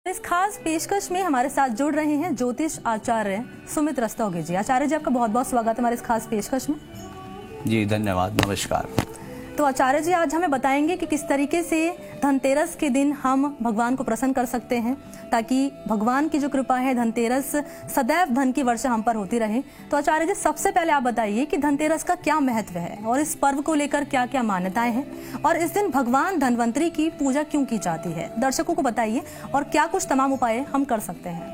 इस खास पेशकश में हमारे साथ जुड़ रहे हैं ज्योतिष आचार्य सुमित रस्तोगी जी। आचार्य जी, आपका बहुत बहुत स्वागत है हमारे इस खास पेशकश में। जी धन्यवाद, नमस्कार। तो आचार्य जी, आज हमें बताएंगे कि किस तरीके से धनतेरस के दिन हम भगवान को प्रसन्न कर सकते हैं ताकि भगवान की जो कृपा है, धनतेरस सदैव धन की वर्षा हम पर होती रहे। तो आचार्य जी, सबसे पहले आप बताइए कि धनतेरस का क्या महत्व है और इस पर्व को लेकर क्या क्या मान्यताएं हैं और इस दिन भगवान धनवंतरी की पूजा क्यों की जाती है, दर्शकों को बताइए और क्या कुछ तमाम उपाय हम कर सकते हैं।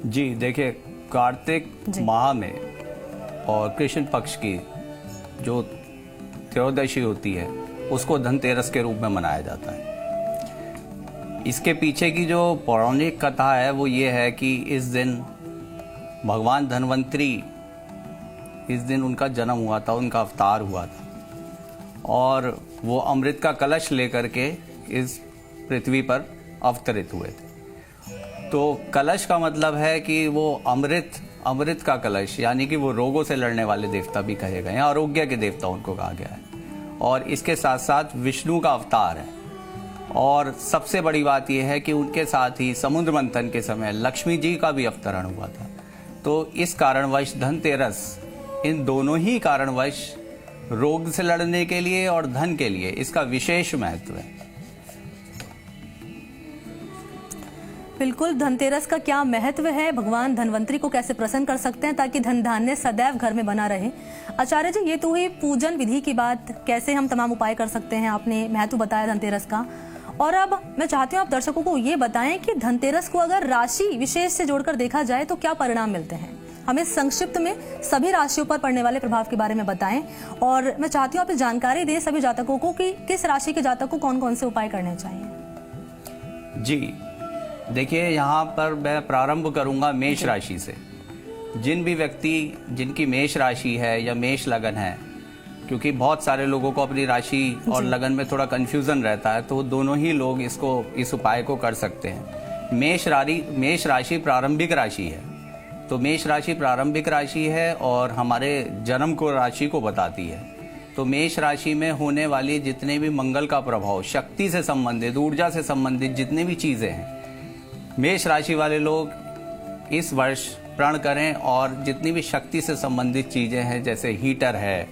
जी देखिए, कार्तिक माह में और कृष्ण पक्ष की जो त्रयोदशी होती है उसको धनतेरस के रूप में मनाया जाता है। इसके पीछे की जो पौराणिक कथा है वो ये है कि इस दिन भगवान धनवंतरी, इस दिन उनका जन्म हुआ था, उनका अवतार हुआ था और वो अमृत का कलश लेकर के इस पृथ्वी पर अवतरित हुए थे। तो कलश का मतलब है कि वो अमृत का कलश, यानी कि वो रोगों से लड़ने वाले देवता भी कहे गए हैं, आरोग्य के देवता उनको कहा गया है। और इसके साथ साथ विष्णु का अवतार है। और सबसे बड़ी बात यह है कि उनके साथ ही समुद्र मंथन के समय लक्ष्मी जी का भी अवतरण हुआ था। तो इस कारणवश धनतेरस, इन दोनों ही कारणवश रोग से लड़ने के लिए और धन के लिए इसका विशेष महत्व है। बिल्कुल, धनतेरस का क्या महत्व है, भगवान धनवंतरी को कैसे प्रसन्न कर सकते हैं ताकि धन धान्य सदैव घर में बना रहे। आचार्य जी, ये तो हुई पूजन विधि की बात, कैसे हम तमाम उपाय कर सकते हैं, आपने महत्व बताया धनतेरस का। और अब मैं चाहती हूँ आप दर्शकों को ये बताएं कि धनतेरस को अगर राशि विशेष से जोड़कर देखा जाए तो क्या परिणाम मिलते हैं। हमें संक्षिप्त में सभी राशियों पर पड़ने वाले प्रभाव के बारे में बताएं और मैं चाहती हूँ आप जानकारी दें सभी जातकों को कि किस राशि के जातक को कौन कौन से उपाय करने चाहिए। जी देखिए, यहाँ पर मैं प्रारंभ करूंगा मेष राशि से। जिन भी व्यक्ति जिनकी मेष राशि है या मेष लगन है, क्योंकि बहुत सारे लोगों को अपनी राशि और लगन में थोड़ा कंफ्यूजन रहता है, तो दोनों ही लोग इस उपाय को कर सकते हैं। मेष राशि प्रारंभिक राशि है। तो मेष राशि प्रारंभिक राशि है और हमारे जन्म को राशि को बताती है। तो मेष राशि में होने वाली जितने भी मंगल का प्रभाव, शक्ति से संबंधित, ऊर्जा से संबंधित जितने भी चीजें हैं, मेष राशि वाले लोग इस वर्ष प्रण करें और जितनी भी शक्ति से संबंधित चीजें हैं, जैसे हीटर है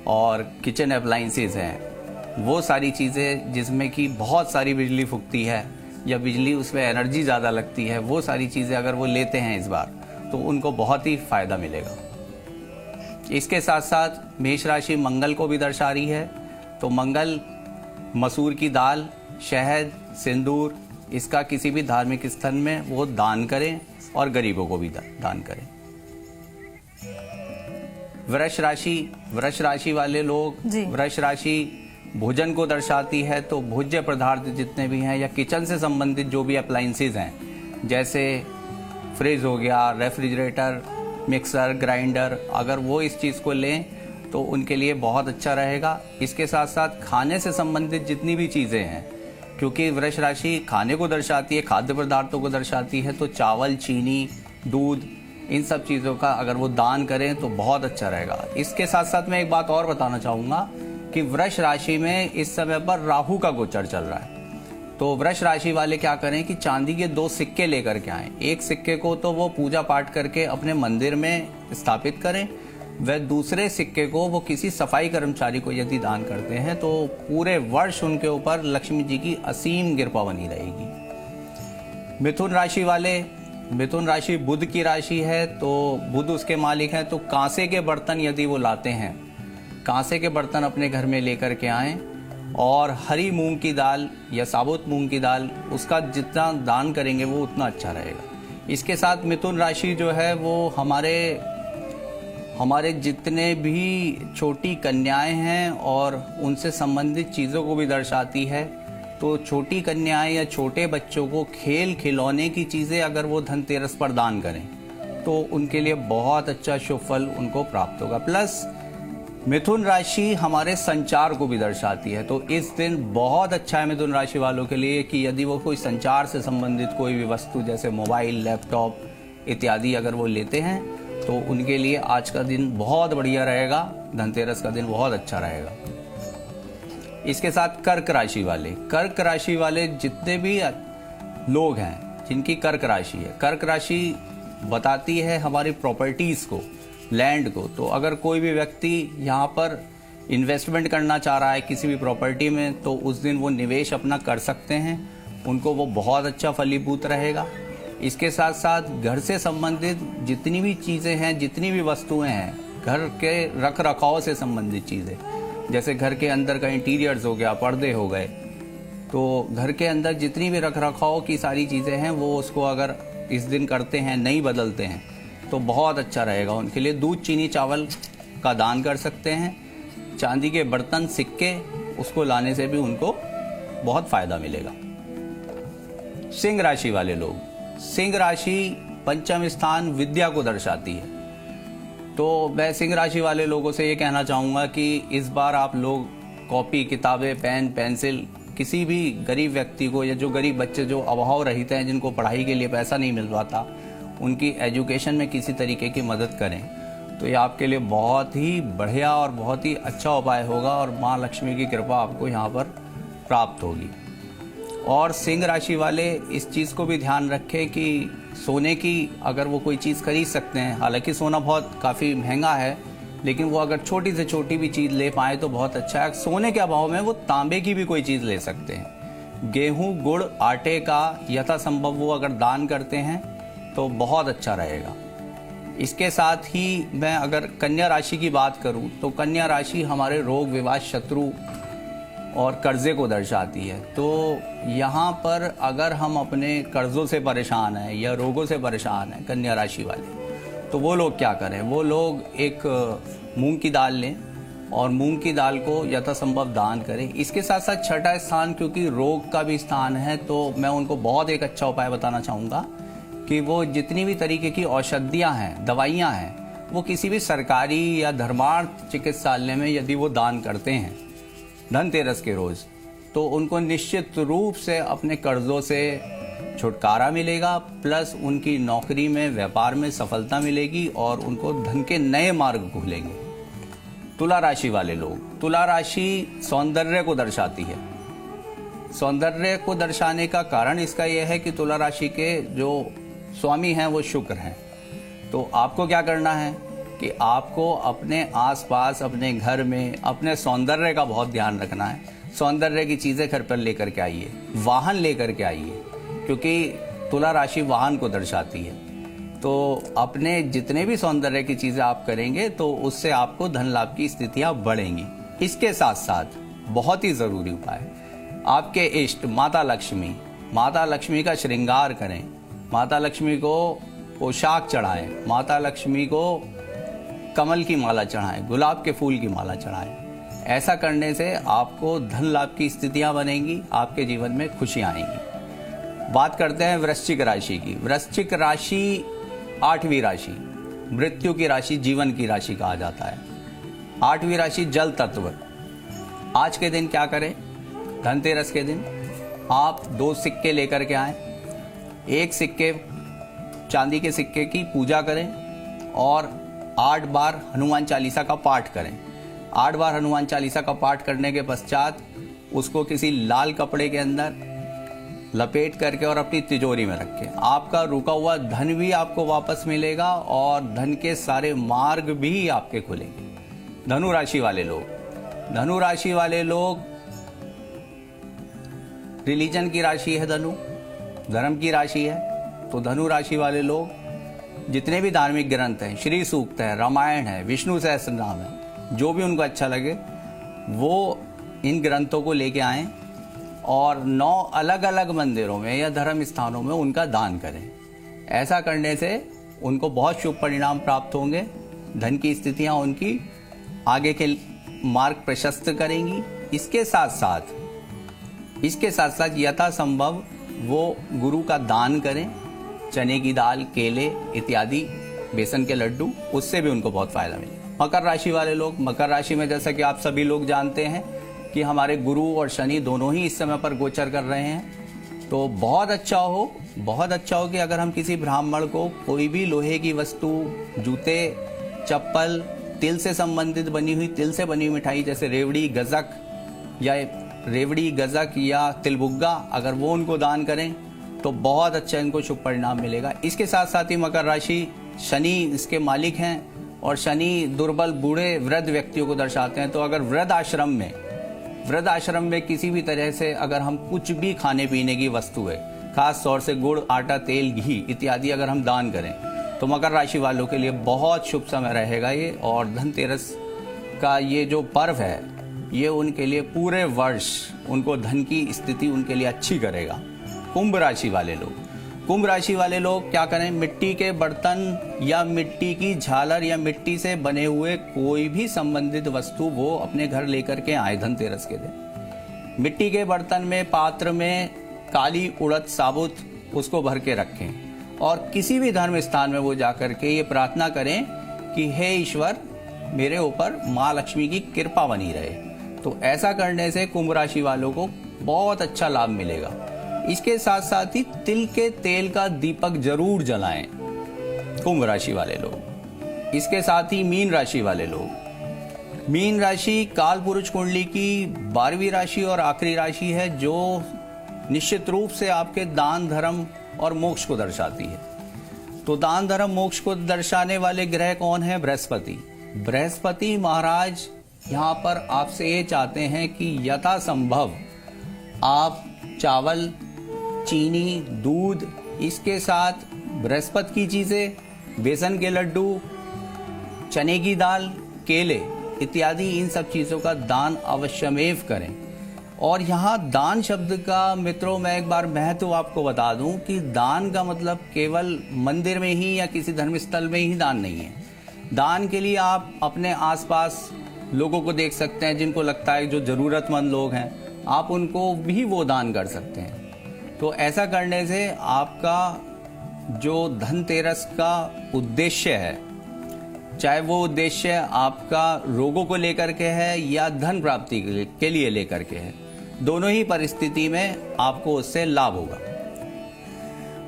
और किचन अप्लायंसेस हैं, वो सारी चीजें जिसमें कि बहुत सारी बिजली फूकती है या बिजली उसमें एनर्जी ज़्यादा लगती है, वो सारी चीज़ें अगर वो लेते हैं इस बार तो उनको बहुत ही फायदा मिलेगा। इसके साथ साथ मेष राशि मंगल को भी दर्शा रही है। तो मंगल मसूर की दाल, शहद, सिंदूर, इसका किसी भी धार्मिक स्थल में वो दान करें और गरीबों को भी दान करें। वृष राशि वाले लोग, वृष राशि भोजन को दर्शाती है। तो भोज्य पदार्थ जितने भी हैं या किचन से संबंधित जो भी अप्लायंसेस हैं, जैसे फ्रिज हो गया, रेफ्रिजरेटर, मिक्सर, ग्राइंडर, अगर वो इस चीज़ को लें तो उनके लिए बहुत अच्छा रहेगा। इसके साथ साथ खाने से संबंधित जितनी भी चीज़ें हैं, क्योंकि वृष राशि खाने को दर्शाती है, खाद्य पदार्थों को दर्शाती है, तो चावल, चीनी, दूध, इन सब चीज़ों का अगर वो दान करें तो बहुत अच्छा रहेगा। इसके साथ साथ मैं एक बात और बताना चाहूँगा कि वृष राशि में इस समय पर राहु का गोचर चल रहा है। तो वृष राशि वाले क्या करें कि चांदी के 2 सिक्के लेकर के आएँ। एक सिक्के को तो वो पूजा पाठ करके अपने मंदिर में स्थापित करें, वह दूसरे सिक्के को वो किसी सफाई कर्मचारी को यदि दान करते हैं तो पूरे वर्ष उनके ऊपर लक्ष्मी जी की असीम कृपा बनी रहेगी। मिथुन राशि बुध की राशि है, तो बुध उसके मालिक हैं। तो कांसे के बर्तन यदि वो लाते हैं, कांसे के बर्तन अपने घर में लेकर के आएँ और हरी मूंग की दाल या साबुत मूंग की दाल, उसका जितना दान करेंगे वो उतना अच्छा रहेगा। इसके साथ मिथुन राशि जो है वो हमारे जितने भी छोटी कन्याएं हैं और उनसे संबंधित चीज़ों को भी दर्शाती है। तो छोटी कन्याएं या छोटे बच्चों को खेल खिलौने की चीज़ें अगर वो धनतेरस पर दान करें तो उनके लिए बहुत अच्छा शुभ फल उनको प्राप्त होगा। प्लस मिथुन राशि हमारे संचार को भी दर्शाती है। तो इस दिन बहुत अच्छा है मिथुन राशि वालों के लिए कि यदि वो कोई संचार से संबंधित कोई भी वस्तु जैसे मोबाइल, लैपटॉप इत्यादि अगर वो लेते हैं तो उनके लिए आज का दिन बहुत बढ़िया रहेगा। धनतेरस का दिन बहुत अच्छा रहेगा। इसके साथ कर्क राशि वाले जितने भी लोग हैं जिनकी कर्क राशि है, कर्क राशि बताती है हमारी प्रॉपर्टीज को, लैंड को। तो अगर कोई भी व्यक्ति यहाँ पर इन्वेस्टमेंट करना चाह रहा है किसी भी प्रॉपर्टी में, तो उस दिन वो निवेश अपना कर सकते हैं, उनको वो बहुत अच्छा फलीभूत रहेगा। इसके साथ साथ घर से संबंधित जितनी भी चीज़ें हैं, जितनी भी वस्तुएं हैं, घर के रख रखाव से संबंधित चीज़ें, जैसे घर के अंदर का इंटीरियर्स हो गया, पर्दे हो गए, तो घर के अंदर जितनी भी रख रखाव की सारी चीज़ें हैं वो उसको अगर इस दिन करते हैं, नहीं बदलते हैं, तो बहुत अच्छा रहेगा उनके लिए। दूध, चीनी, चावल का दान कर सकते हैं। चांदी के बर्तन, सिक्के, उसको लाने से भी उनको बहुत फायदा मिलेगा। सिंह राशि वाले लोग, सिंह राशि पंचम स्थान विद्या को दर्शाती है। तो मैं सिंह राशि वाले लोगों से ये कहना चाहूँगा कि इस बार आप लोग कॉपी, किताबें, पेन, पेंसिल किसी भी गरीब व्यक्ति को, या जो गरीब बच्चे जो अभाव रहित हैं, जिनको पढ़ाई के लिए पैसा नहीं मिल पाता, उनकी एजुकेशन में किसी तरीके की मदद करें, तो ये आपके लिए बहुत ही बढ़िया और बहुत ही अच्छा उपाय होगा और माँ लक्ष्मी की कृपा आपको यहाँ पर प्राप्त होगी। और सिंह राशि वाले इस चीज़ को भी ध्यान रखें कि सोने की अगर वो कोई चीज़ खरीद सकते हैं, हालांकि सोना बहुत काफ़ी महंगा है, लेकिन वो अगर छोटी से छोटी भी चीज़ ले पाए तो बहुत अच्छा है। सोने के अभाव में वो तांबे की भी कोई चीज़ ले सकते हैं। गेहूं, गुड़, आटे का यथासंभव वो अगर दान करते हैं तो बहुत अच्छा रहेगा। इसके साथ ही मैं अगर कन्या राशि की बात करूं तो कन्या राशि हमारे रोग, विवाद, शत्रु और कर्जे को दर्शाती है। तो यहाँ पर अगर हम अपने कर्जों से परेशान हैं या रोगों से परेशान हैं कन्या राशि वाले, तो वो लोग क्या करें, वो लोग एक मूंग की दाल लें और मूंग की दाल को यथासंभव दान करें। इसके साथ साथ छठा स्थान क्योंकि रोग का भी स्थान है, तो मैं उनको बहुत एक अच्छा उपाय बताना चाहूँगा कि वो जितनी भी तरीके की औषधियाँ हैं, दवाइयाँ हैं, वो किसी भी सरकारी या धर्मार्थ चिकित्सालय में यदि वो दान करते हैं धनतेरस के रोज़, तो उनको निश्चित रूप से अपने कर्जों से छुटकारा मिलेगा, प्लस उनकी नौकरी में, व्यापार में सफलता मिलेगी और उनको धन के नए मार्ग खुलेंगे। तुला राशि वाले लोग, तुला राशि सौंदर्य को दर्शाती है। सौंदर्य को दर्शाने का कारण इसका यह है कि तुला राशि के जो स्वामी हैं वो शुक्र हैं। तो आपको क्या करना है कि आपको अपने आसपास, अपने घर में अपने सौंदर्य का बहुत ध्यान रखना है। सौंदर्य की चीज़ें घर पर लेकर के आइए, वाहन लेकर के आइए, क्योंकि तुला राशि वाहन को दर्शाती है। तो अपने जितने भी सौंदर्य की चीज़ें आप करेंगे तो उससे आपको धन लाभ की स्थितियाँ बढ़ेंगी। इसके साथ साथ बहुत ही ज़रूरी उपाय, आपके इष्ट माता लक्ष्मी, माता लक्ष्मी का श्रृंगार करें, माता लक्ष्मी को पोशाक चढ़ाएं, माता लक्ष्मी को कमल की माला चढ़ाएं, गुलाब के फूल की माला चढ़ाएं। ऐसा करने से आपको धन लाभ की स्थितियां बनेंगी, आपके जीवन में खुशियां आएंगी। बात करते हैं वृश्चिक राशि की। वृश्चिक राशि 8वीं राशि, मृत्यु की राशि, जीवन की राशि कहा जाता है। 8वीं राशि जल तत्व। आज के दिन क्या करें, धनतेरस के दिन आप 2 सिक्के लेकर के आएं, एक सिक्के चांदी के सिक्के की पूजा करें और 8 बार हनुमान चालीसा का पाठ करें। 8 बार हनुमान चालीसा का पाठ करने के पश्चात उसको किसी लाल कपड़े के अंदर लपेट करके और अपनी तिजोरी में रखें। आपका रुका हुआ धन भी आपको वापस मिलेगा और धन के सारे मार्ग भी आपके खुलेंगे। धनु राशि वाले लोग, धनु राशि वाले लोग, रिलीजन की राशि है धनु, धर्म की राशि है। तो धनु राशि वाले लोग जितने भी धार्मिक ग्रंथ हैं, श्री सूक्त है, रामायण है, विष्णु सहस्त्रनाम है, जो भी उनको अच्छा लगे वो इन ग्रंथों को लेके आएं और 9 अलग अलग मंदिरों में या धर्म स्थानों में उनका दान करें। ऐसा करने से उनको बहुत शुभ परिणाम प्राप्त होंगे। धन की स्थितियां उनकी आगे के मार्ग प्रशस्त करेंगी। इसके साथ साथ यथासंभव वो गुरु का दान करें, चने की दाल, केले इत्यादि, बेसन के लड्डू, उससे भी उनको बहुत फायदा मिलेगा। मकर राशि वाले लोग, मकर राशि में जैसा कि आप सभी लोग जानते हैं कि हमारे गुरु और शनि दोनों ही इस समय पर गोचर कर रहे हैं। तो बहुत अच्छा हो कि अगर हम किसी ब्राह्मण को कोई भी लोहे की वस्तु, जूते, चप्पल, तिल से संबंधित बनी हुई, तिल से बनी हुई मिठाई जैसे रेवड़ी, गजक या तिलबुग्गा, अगर वो उनको दान करें तो बहुत अच्छा इनको शुभ परिणाम मिलेगा। इसके साथ साथ ही मकर राशि, शनि इसके मालिक हैं और शनि दुर्बल बूढ़े वृद्ध व्यक्तियों को दर्शाते हैं। तो अगर वृद्ध आश्रम में किसी भी तरह से अगर हम कुछ भी खाने पीने की वस्तु है, खास तौर से गुड़, आटा, तेल, घी इत्यादि अगर हम दान करें तो मकर राशि वालों के लिए बहुत शुभ समय रहेगा ये। और धनतेरस का ये जो पर्व है ये उनके लिए पूरे वर्ष उनको धन की स्थिति उनके लिए अच्छी करेगा। कुंभ राशि वाले लोग क्या करें, मिट्टी के बर्तन या मिट्टी की झालर या मिट्टी से बने हुए कोई भी संबंधित वस्तु वो अपने घर लेकर के आए धनतेरस के दिन। मिट्टी के बर्तन में, पात्र में काली उड़द साबुत उसको भर के रखें और किसी भी धर्म स्थान में वो जाकर के ये प्रार्थना करें कि हे ईश्वर मेरे ऊपर माँ लक्ष्मी की कृपा बनी रहे। तो ऐसा करने से कुंभ राशि वालों को बहुत अच्छा लाभ मिलेगा। इसके साथ साथ ही तिल के तेल का दीपक जरूर जलाएं कुंभ राशि वाले लोग। इसके साथ ही मीन राशि काल पुरुष कुंडली की 12वीं राशि और आखिरी राशि है, जो निश्चित रूप से आपके दान, धर्म और मोक्ष को दर्शाती है। तो दान, धर्म, मोक्ष को दर्शाने वाले ग्रह कौन है? बृहस्पति महाराज यहाँ पर आपसे ये चाहते हैं कि यथासंभव आप चावल, चीनी, दूध, इसके साथ बृहस्पति की चीजें, बेसन के लड्डू, चने की दाल, केले इत्यादि इन सब चीजों का दान अवश्यमेव करें। और यहाँ दान शब्द का मित्रों मैं एक बार महत्व आपको बता दूं कि दान का मतलब केवल मंदिर में ही या किसी धर्म स्थल में ही दान नहीं है। दान के लिए आप अपने आसपास लोगों को देख सकते हैं, जिनको लगता है जो जरूरतमंद लोग हैं आप उनको भी वो दान कर सकते हैं। तो ऐसा करने से आपका जो धनतेरस का उद्देश्य है, चाहे वो उद्देश्य आपका रोगों को लेकर के है या धन प्राप्ति के लिए लेकर के है, दोनों ही परिस्थिति में आपको उससे लाभ होगा।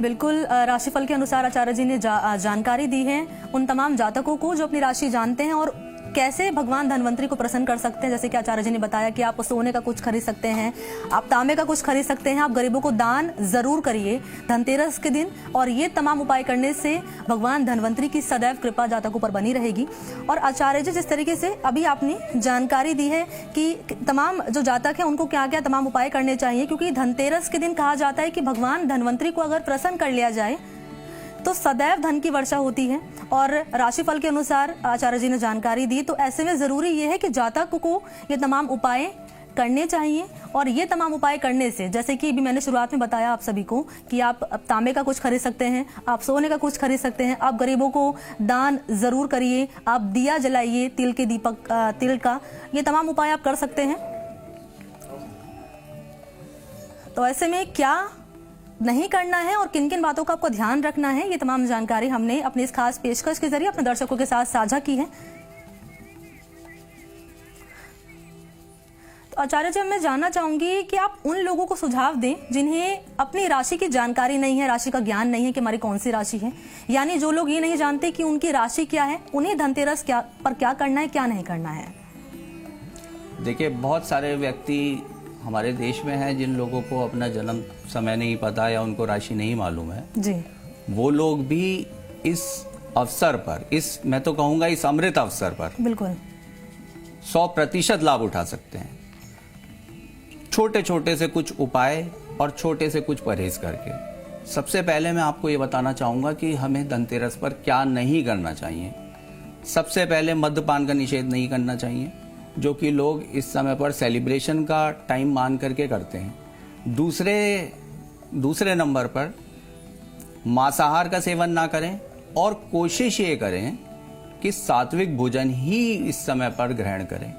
बिल्कुल, राशिफल के अनुसार आचार्य जी ने जानकारी दी है उन तमाम जातकों को जो अपनी राशि जानते हैं और कैसे भगवान धनवंतरी को प्रसन्न कर सकते हैं। जैसे कि आचार्य जी ने बताया कि आप सोने का कुछ खरीद सकते हैं, आप तांबे का कुछ खरीद सकते हैं, आप गरीबों को दान जरूर करिए धनतेरस के दिन। और ये तमाम उपाय करने से भगवान धनवंतरी की सदैव कृपा जातकों पर बनी रहेगी। और आचार्य जी जिस तरीके से अभी आपने जानकारी दी है कि तमाम जो जातक है उनको क्या क्या तमाम उपाय करने चाहिए, क्योंकि धनतेरस के दिन कहा जाता है कि भगवान धनवंतरी को अगर प्रसन्न कर लिया जाए तो सदैव धन की वर्षा होती है। और राशिफल के अनुसार आचार्य जी ने जानकारी दी, तो ऐसे में जरूरी ये है कि जातक को ये तमाम उपाय करने चाहिए। और ये तमाम उपाय करने से, जैसे कि अभी मैंने शुरुआत में बताया आप सभी को कि आप तांबे का कुछ खरीद सकते हैं, आप सोने का कुछ खरीद सकते हैं, आप गरीबों को दान जरूर करिए, आप दिया जलाइए तिल के दीपक तिल का, ये तमाम उपाय आप कर सकते हैं। तो ऐसे में क्या नहीं करना है और किन किन बातों का आपको ध्यान रखना है, ये तमाम जानकारी हमने अपनी इस खास पेशकश के जरिए अपने दर्शकों के साथ साझा की है। तो आचार्य जी, मैं जानना चाहूंगी कि आप उन लोगों को सुझाव दें जिन्हें अपनी राशि की जानकारी नहीं है, राशि का ज्ञान नहीं है कि हमारी कौन सी राशि है, यानी जो लोग ये नहीं जानते कि उनकी राशि क्या है, उन्हें धनतेरस पर क्या करना है, क्या नहीं करना है। देखिए, बहुत सारे व्यक्ति हमारे देश में हैं जिन लोगों को अपना जन्म समय नहीं पता या उनको राशि नहीं मालूम है जी। वो लोग भी इस अवसर पर, इस मैं तो कहूंगा इस अमृत अवसर पर बिल्कुल 100% लाभ उठा सकते हैं। छोटे छोटे से कुछ उपाय और छोटे से कुछ परहेज करके। सबसे पहले मैं आपको ये बताना चाहूंगा कि हमें धनतेरस पर क्या नहीं करना चाहिए। सबसे पहले मद्यपान का निषेध नहीं करना चाहिए, जो कि लोग इस समय पर सेलिब्रेशन का टाइम मान करके करते हैं। दूसरे नंबर पर मांसाहार का सेवन ना करें और कोशिश ये करें कि सात्विक भोजन ही इस समय पर ग्रहण करें।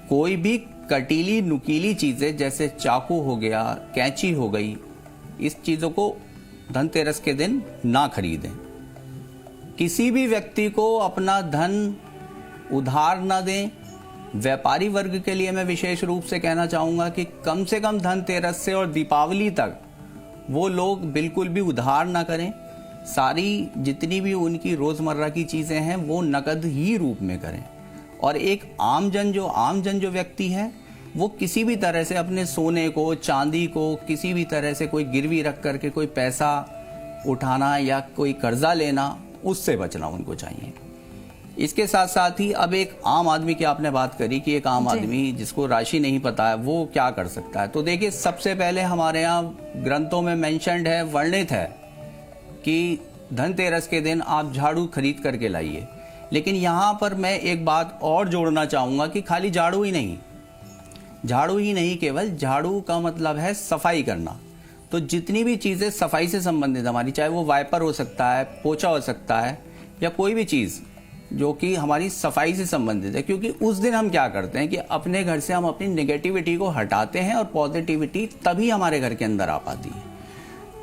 कोई भी कटीली नुकीली चीजें जैसे चाकू हो गया, कैंची हो गई, इस चीजों को धनतेरस के दिन ना खरीदें। किसी भी व्यक्ति को अपना धन उधार ना दें। व्यापारी वर्ग के लिए मैं विशेष रूप से कहना चाहूंगा कि कम से कम धनतेरस से और दीपावली तक वो लोग बिल्कुल भी उधार ना करें। सारी जितनी भी उनकी रोजमर्रा की चीजें हैं वो नकद ही रूप में करें। और एक आमजन जो व्यक्ति है, वो किसी भी तरह से अपने सोने को, चांदी को किसी भी तरह से कोई गिरवी रख करके कोई पैसा उठाना या कोई कर्जा लेना, उससे बचना उनको चाहिए। इसके साथ साथ ही अब एक आम आदमी की आपने बात करी कि एक आम आदमी जिसको राशि नहीं पता है वो क्या कर सकता है। तो देखिए, सबसे पहले हमारे यहाँ ग्रंथों में मेंशन्ड है, वर्णित है कि धनतेरस के दिन आप झाड़ू खरीद करके लाइए। लेकिन यहाँ पर मैं एक बात और जोड़ना चाहूंगा कि खाली झाड़ू ही नहीं, केवल झाड़ू का मतलब है सफाई करना। तो जितनी भी चीजें सफाई से संबंधित हमारी, चाहे वो वाइपर हो सकता है, पोछा हो सकता है, या कोई भी चीज जो कि हमारी सफाई से संबंधित है, क्योंकि उस दिन हम क्या करते हैं कि अपने घर से हम अपनी नेगेटिविटी को हटाते हैं और पॉजिटिविटी तभी हमारे घर के अंदर आ पाती है।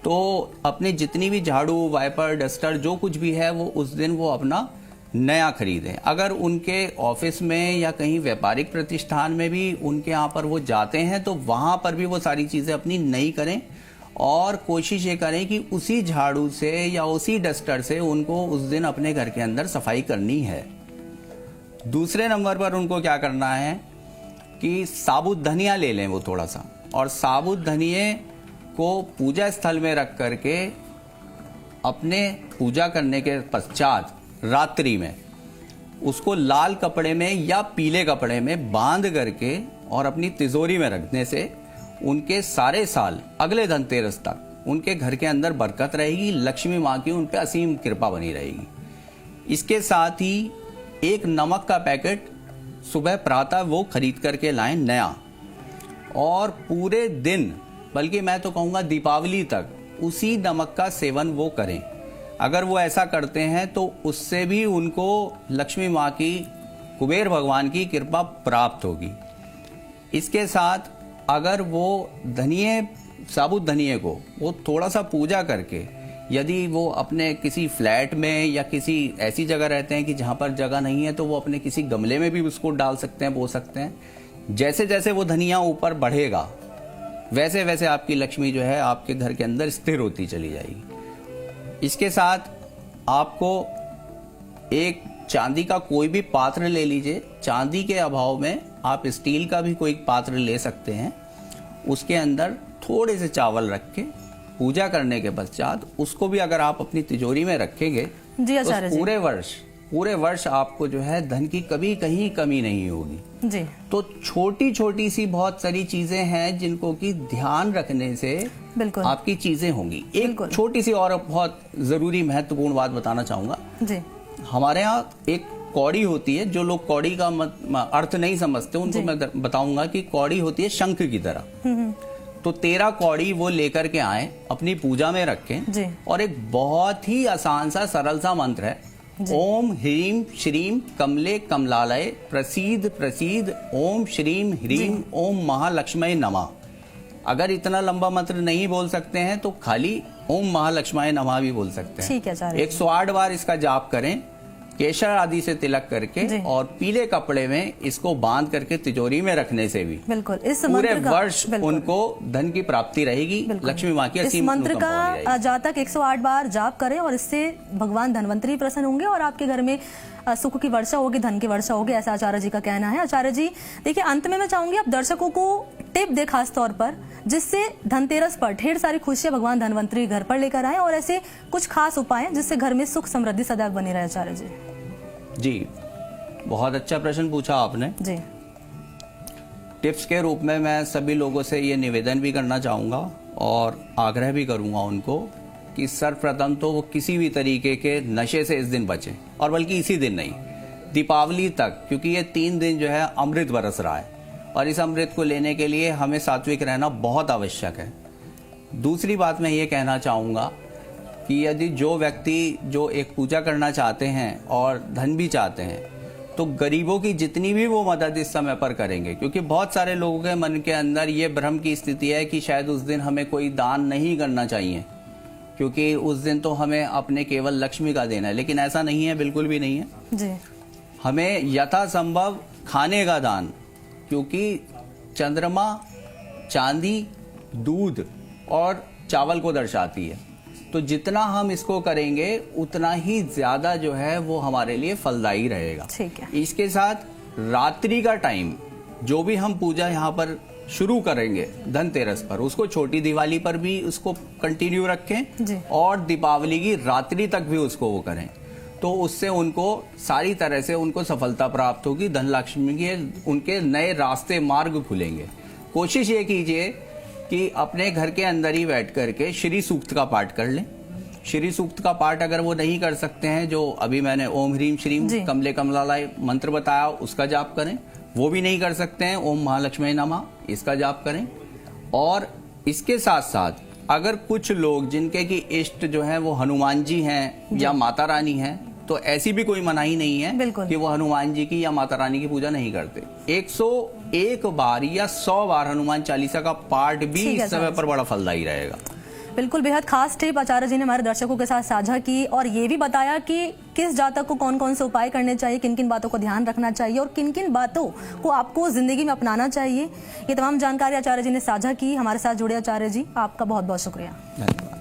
तो अपने जितनी भी झाड़ू, वाइपर, डस्टर जो कुछ भी है वो उस दिन वो अपना नया खरीदें। अगर उनके ऑफिस में या कहीं व्यापारिक प्रतिष्ठान में भी उनके यहाँ पर वो जाते हैं तो वहां पर भी वो सारी चीजें अपनी नई करें और कोशिश ये करें कि उसी झाड़ू से या उसी डस्टर से उनको उस दिन अपने घर के अंदर सफाई करनी है। दूसरे नंबर पर उनको क्या करना है कि साबुत धनिया ले लें वो थोड़ा सा, और साबुत धनिये को पूजा स्थल में रख करके अपने पूजा करने के पश्चात रात्रि में उसको लाल कपड़े में या पीले कपड़े में बांध करके और अपनी तिजोरी में रखने से उनके सारे साल अगले धनतेरस तक उनके घर के अंदर बरकत रहेगी, लक्ष्मी माँ की उन पे असीम कृपा बनी रहेगी। इसके साथ ही एक नमक का पैकेट सुबह प्रातः वो खरीद करके लाएं नया, और पूरे दिन, बल्कि मैं तो कहूँगा दीपावली तक, उसी नमक का सेवन वो करें। अगर वो ऐसा करते हैं तो उससे भी उनको लक्ष्मी माँ की, कुबेर भगवान की कृपा प्राप्त होगी। इसके साथ अगर वो धनिये, साबुत धनिये को वो थोड़ा सा पूजा करके, यदि वो अपने किसी फ्लैट में या किसी ऐसी जगह रहते हैं कि जहाँ पर जगह नहीं है, तो वो अपने किसी गमले में भी उसको डाल सकते हैं, बो सकते हैं। जैसे जैसे वो धनिया ऊपर बढ़ेगा वैसे वैसे आपकी लक्ष्मी जो है आपके घर के अंदर स्थिर होती चली जाएगी। इसके साथ आपको एक चांदी का कोई भी पात्र ले लीजिए, चांदी के अभाव में आप स्टील का भी कोई पात्र ले सकते हैं। उसके अंदर थोड़े से चावल रख के पूजा करने के पश्चात उसको भी अगर आप अपनी तिजोरी में रखेंगे तो पूरे वर्ष आपको जो है धन की कभी कहीं कमी नहीं होगी जी। तो छोटी छोटी सी बहुत सारी चीजें हैं जिनको कि ध्यान रखने से बिल्कुल आपकी चीजें होंगी। एक छोटी सी और बहुत जरूरी महत्वपूर्ण बात बताना चाहूंगा जी। हमारे यहाँ एक कौड़ी होती है, जो लोग कौड़ी का अर्थ नहीं समझते उनको मैं बताऊंगा कि कौड़ी होती है शंख की तरह। तो 13 कौड़ी वो लेकर के आए, अपनी पूजा में रखें, और एक बहुत ही आसान सा सरल सा मंत्र है, ओम ह्रीम श्रीम कमले कमलालय प्रसीद प्रसीद ओम श्रीम ह्रीम ओम महालक्ष्मय नमः। अगर इतना लंबा मंत्र नहीं बोल सकते हैं तो खाली ओम महालक्ष्मय नमः भी बोल सकते हैं। ठीक है, 108 बार इसका जाप करें, केशर आदि से तिलक करके, और पीले कपड़े में इसको बांध करके तिजोरी में रखने से भी बिल्कुल इस पूरे वर्ष उनको धन की प्राप्ति रहेगी, लक्ष्मी माँ की असीम मंत्र का जहाँ तक 108 बार जाप करें और इससे भगवान धनवंतरी प्रसन्न होंगे और आपके घर में सुख की वर्षा होगी, धन की वर्षा होगी, ऐसा आचार्य जी का कहना है। आचार्य जी देखिए, अंत में मैं चाहूंगी आप दर्शकों को टिप दे खास तौर पर, जिससे धनतेरस पर ढेर सारी खुशियां भगवान धनवंतरी घर पर लेकर आए, और ऐसे कुछ खास उपाय जिससे घर में सुख समृद्धि सदैव बनी रहे। आचार्य जी जी, बहुत अच्छा प्रश्न पूछा आपने जी। टिप्स के रूप में मैं सभी लोगों से ये निवेदन भी करना चाहूंगा और आग्रह भी करूंगा उनको कि सर्वप्रथम तो वो किसी भी तरीके के नशे से इस दिन बचें, और बल्कि इसी दिन नहीं, दीपावली तक, क्योंकि ये 3 दिन जो है अमृत बरस रहा है और इस अमृत को लेने के लिए हमें सात्विक रहना बहुत आवश्यक है। दूसरी बात मैं ये कहना चाहूंगा कि यदि जो व्यक्ति जो एक पूजा करना चाहते हैं और धन भी चाहते हैं, तो गरीबों की जितनी भी वो मदद इस समय पर करेंगे, क्योंकि बहुत सारे लोगों के मन के अंदर ये भ्रम की स्थिति है कि शायद उस दिन हमें कोई दान नहीं करना चाहिए, क्योंकि उस दिन तो हमें अपने केवल लक्ष्मी का देना है, लेकिन ऐसा नहीं है, बिल्कुल भी नहीं है जी। हमें यथासंभव खाने का दान, क्योंकि चंद्रमा चांदी, दूध और चावल को दर्शाती है, तो जितना हम इसको करेंगे उतना ही ज्यादा जो है वो हमारे लिए फलदायी रहेगा। ठीक है। इसके साथ रात्रि का टाइम जो भी हम पूजा यहाँ पर शुरू करेंगे धनतेरस पर, उसको छोटी दिवाली पर भी उसको कंटिन्यू रखें और दीपावली की रात्रि तक भी उसको वो करें, तो उससे उनको सारी तरह से उनको सफलता प्राप्त होगी। धन लक्ष्मी के उनके नए रास्ते मार्ग खुलेंगे। कोशिश ये कीजिए कि अपने घर के अंदर ही बैठ करके श्री सूक्त का पाठ कर लें। श्री सूक्त का पाठ अगर वो नहीं कर सकते हैं, जो अभी मैंने ओम ह्रीम श्रीम कमले कमलालय मंत्र बताया उसका जाप करें। वो भी नहीं कर सकते हैं, ओम महालक्ष्मी नमः इसका जाप करें। और इसके साथ साथ अगर कुछ लोग जिनके की इष्ट जो है वो हनुमान जी हैं या माता रानी हैं, तो ऐसी भी कोई मनाही नहीं है कि वो हनुमान जी की या माता रानी की पूजा नहीं करते। 101 बार या 100 बार हनुमान चालीसा का पाठ भी इस समय पर बड़ा फलदायी रहेगा। बिल्कुल, बेहद खास टिप आचार्य जी ने हमारे दर्शकों के साथ साझा की और ये भी बताया कि किस जातक को कौन कौन से उपाय करने चाहिए, किन किन बातों को ध्यान रखना चाहिए और किन किन बातों को आपको जिंदगी में अपनाना चाहिए। ये तमाम जानकारी आचार्य जी ने साझा की। हमारे साथ जुड़े आचार्य जी, आपका बहुत बहुत शुक्रिया। धन्यवाद।